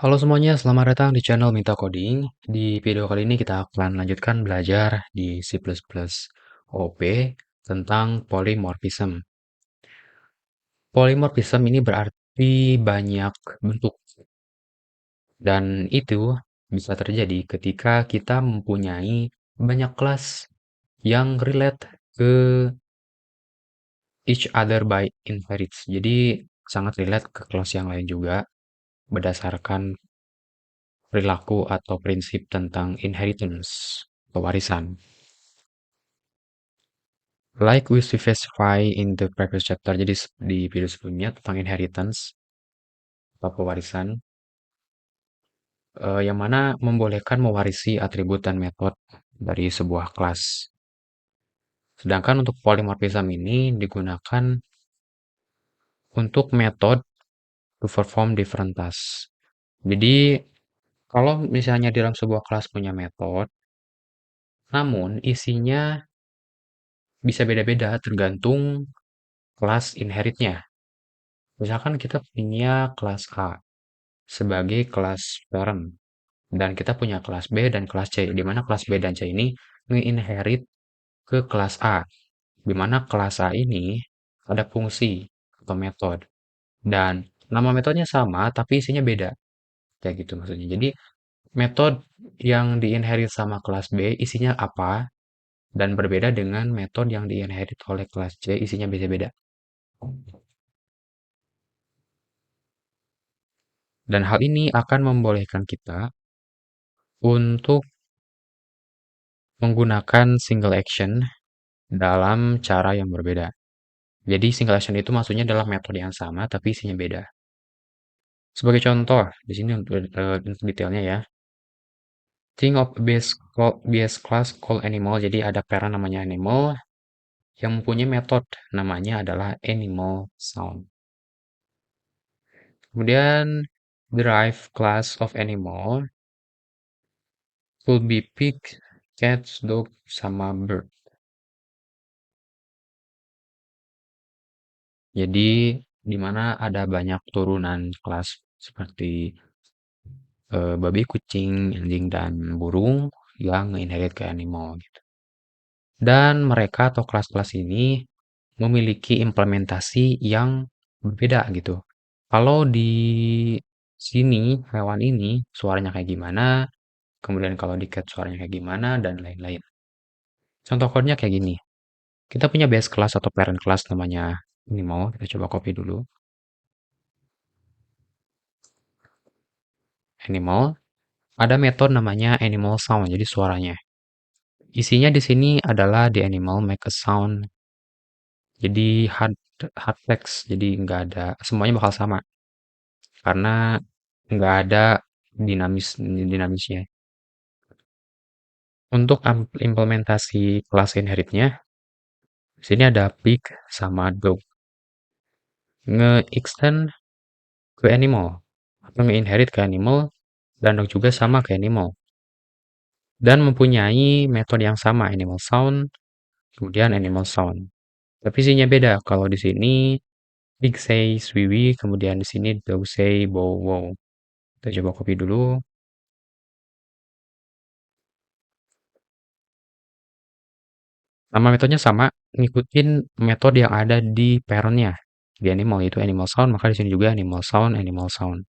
Halo semuanya, selamat datang di channel Minta Coding. Di video kali ini kita akan lanjutkan belajar di C++ OOP tentang polymorphism. Polymorphism ini berarti banyak bentuk, dan itu bisa terjadi ketika kita mempunyai banyak kelas yang relate ke each other by inherits. Jadi sangat relate ke kelas yang lain juga berdasarkan perilaku atau prinsip tentang inheritance, pewarisan. Like we specify in the previous chapter, jadi di video sebelumnya tentang inheritance atau pewarisan, yang mana membolehkan mewarisi atribut dan metode dari sebuah kelas. Sedangkan untuk polymorphism ini digunakan untuk metode to perform different tasks. Jadi kalau misalnya di dalam sebuah kelas punya metode, namun isinya bisa beda-beda tergantung kelas inheritnya. Misalkan kita punya kelas A sebagai kelas parent, dan kita punya kelas B dan kelas C, di mana kelas B dan C ini nge-inherit ke kelas A, di mana kelas A ini ada fungsi atau metode, dan nama metodenya sama tapi isinya beda, kayak gitu maksudnya. Jadi metode yang di-inherit sama kelas B isinya apa, dan berbeda dengan metode yang di-inherit oleh kelas C isinya beda-beda. Dan hal ini akan membolehkan kita untuk menggunakan single action dalam cara yang berbeda. Jadi single action itu maksudnya adalah metode yang sama tapi isinya beda. Sebagai contoh, di sini untuk detailnya ya. Think of base class called animal. Jadi ada parent namanya animal yang mempunyai metode namanya adalah animal sound. Kemudian derive class of animal could be pig, cat, dog, sama bird. Jadi di mana ada banyak turunan kelas seperti babi, kucing, anjing, dan burung yang inherit ke animal gitu. Dan mereka atau kelas-kelas ini memiliki implementasi yang berbeda gitu. Kalau di sini hewan ini suaranya kayak gimana, kemudian kalau di cat suaranya kayak gimana, dan lain-lain. Contoh code-nya kayak gini. Kita punya base class atau parent class namanya animal. Kita coba copy dulu. Animal. Ada metode namanya animal sound, jadi suaranya. Isinya di sini adalah the animal make a sound. Jadi hard text, jadi nggak ada, semuanya bakal sama karena nggak ada dinamisnya. Untuk implementasi kelas inheritnya, di sini ada pig sama dog. Nge-extend ke animal atau nge-inherit ke animal, dan dog juga sama ke animal. Dan mempunyai metode yang sama, animal sound, kemudian animal sound. Tapi isinya beda. Kalau di sini pig say swiwi, kemudian di sini dog say bow wow. Kita coba copy dulu. Nama metodenya sama, ngikutin metode yang ada di parent-nya. Di animal itu animal sound, maka di sini juga animal sound, animal sound.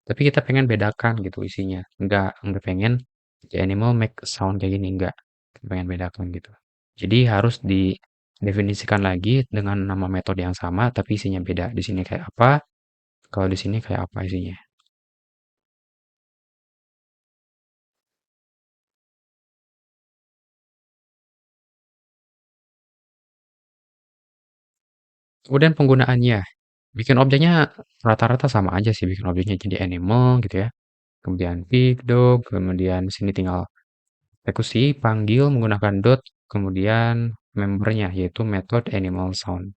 Tapi kita pengen bedakan gitu isinya. Enggak pengen the animal make sound kayak gini, enggak. Kita pengen bedakan gitu. Jadi harus didefinisikan lagi dengan nama metode yang sama tapi isinya beda. Di sini kayak apa? Kalau di sini kayak apa isinya? Kemudian penggunaannya. Bikin objeknya rata-rata sama aja sih, bikin objeknya jadi animal gitu ya. Kemudian pig, dog, kemudian sini tinggal eksekusi, panggil menggunakan dot, kemudian membernya yaitu method animal sound.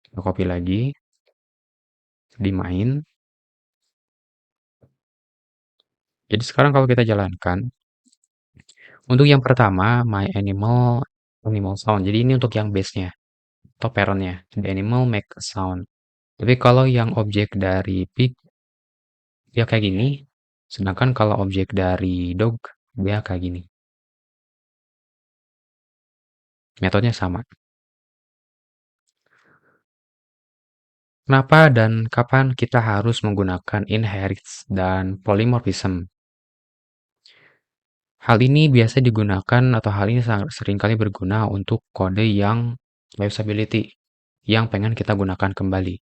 Kita copy lagi di main. Jadi sekarang kalau kita jalankan, untuk yang pertama my animal sound. Jadi ini untuk yang base-nya atau parent-nya. The animal make a sound. Tapi kalau yang objek dari pig dia kayak gini. Sedangkan kalau objek dari dog, dia kayak gini. Metodenya sama. Kenapa dan kapan kita harus menggunakan inherits dan polymorphism? Hal ini biasa digunakan atau hal ini sangat seringkali berguna untuk kode yang reusability, yang pengen kita gunakan kembali.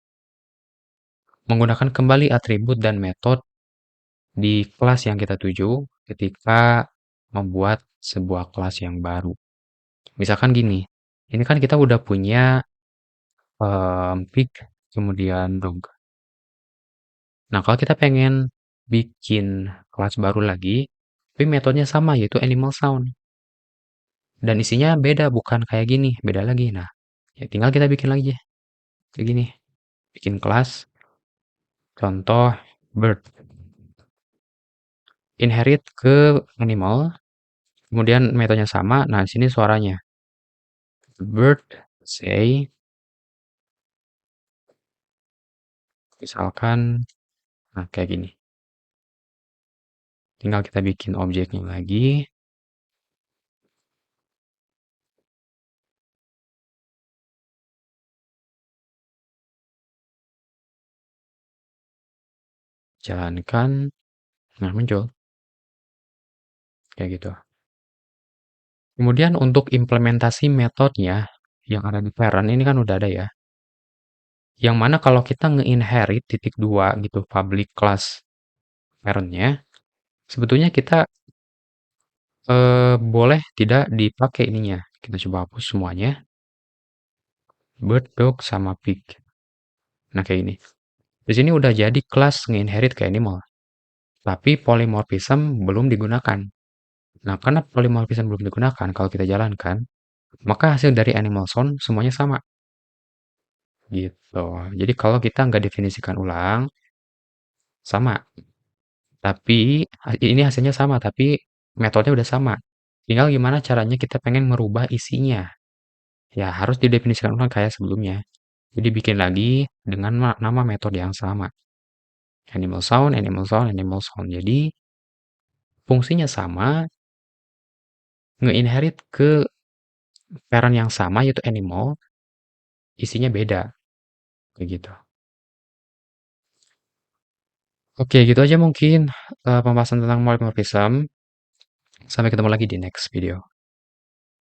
Menggunakan kembali atribut dan metode di kelas yang kita tuju ketika membuat sebuah kelas yang baru. Misalkan gini, ini kan kita udah punya pig, kemudian dog. Nah, kalau kita pengen bikin kelas baru lagi, tapi metodenya sama, yaitu animal sound. Dan isinya beda, bukan kayak gini, beda lagi. Nah, ya tinggal kita bikin lagi, kayak gini. Bikin kelas, contoh bird. Inherit ke animal, kemudian metodenya sama, nah sini suaranya. Bird say, misalkan, nah kayak gini. Tinggal kita bikin objeknya lagi. Jalankan, nah muncul. Kayak gitu. Kemudian untuk implementasi metodenya yang ada di parent ini kan udah ada ya. Yang mana kalau kita nge-inherit titik 2 gitu public class parentnya, sebetulnya kita boleh tidak dipakai ininya. Kita coba hapus semuanya. Bird, dog, sama pig. Nah kayak ini. Di sini udah jadi kelas nge-inherit ke animal. Tapi polymorphism belum digunakan. Nah, karena polymorphism belum digunakan, kalau kita jalankan, maka hasil dari animal sound semuanya sama. Gitu. Jadi kalau kita nggak definisikan ulang, sama. Tapi ini hasilnya sama, tapi metodenya udah sama. Tinggal gimana caranya kita pengen merubah isinya. Ya harus didefinisikan ulang kayak sebelumnya. Jadi bikin lagi dengan nama metode yang sama. Animal sound, animal sound, animal sound. Jadi fungsinya sama, nge-inherit ke parent yang sama yaitu animal, isinya beda. Kayak gitu. Oke, gitu aja mungkin pembahasan tentang polymorphism. Sampai ketemu lagi di next video.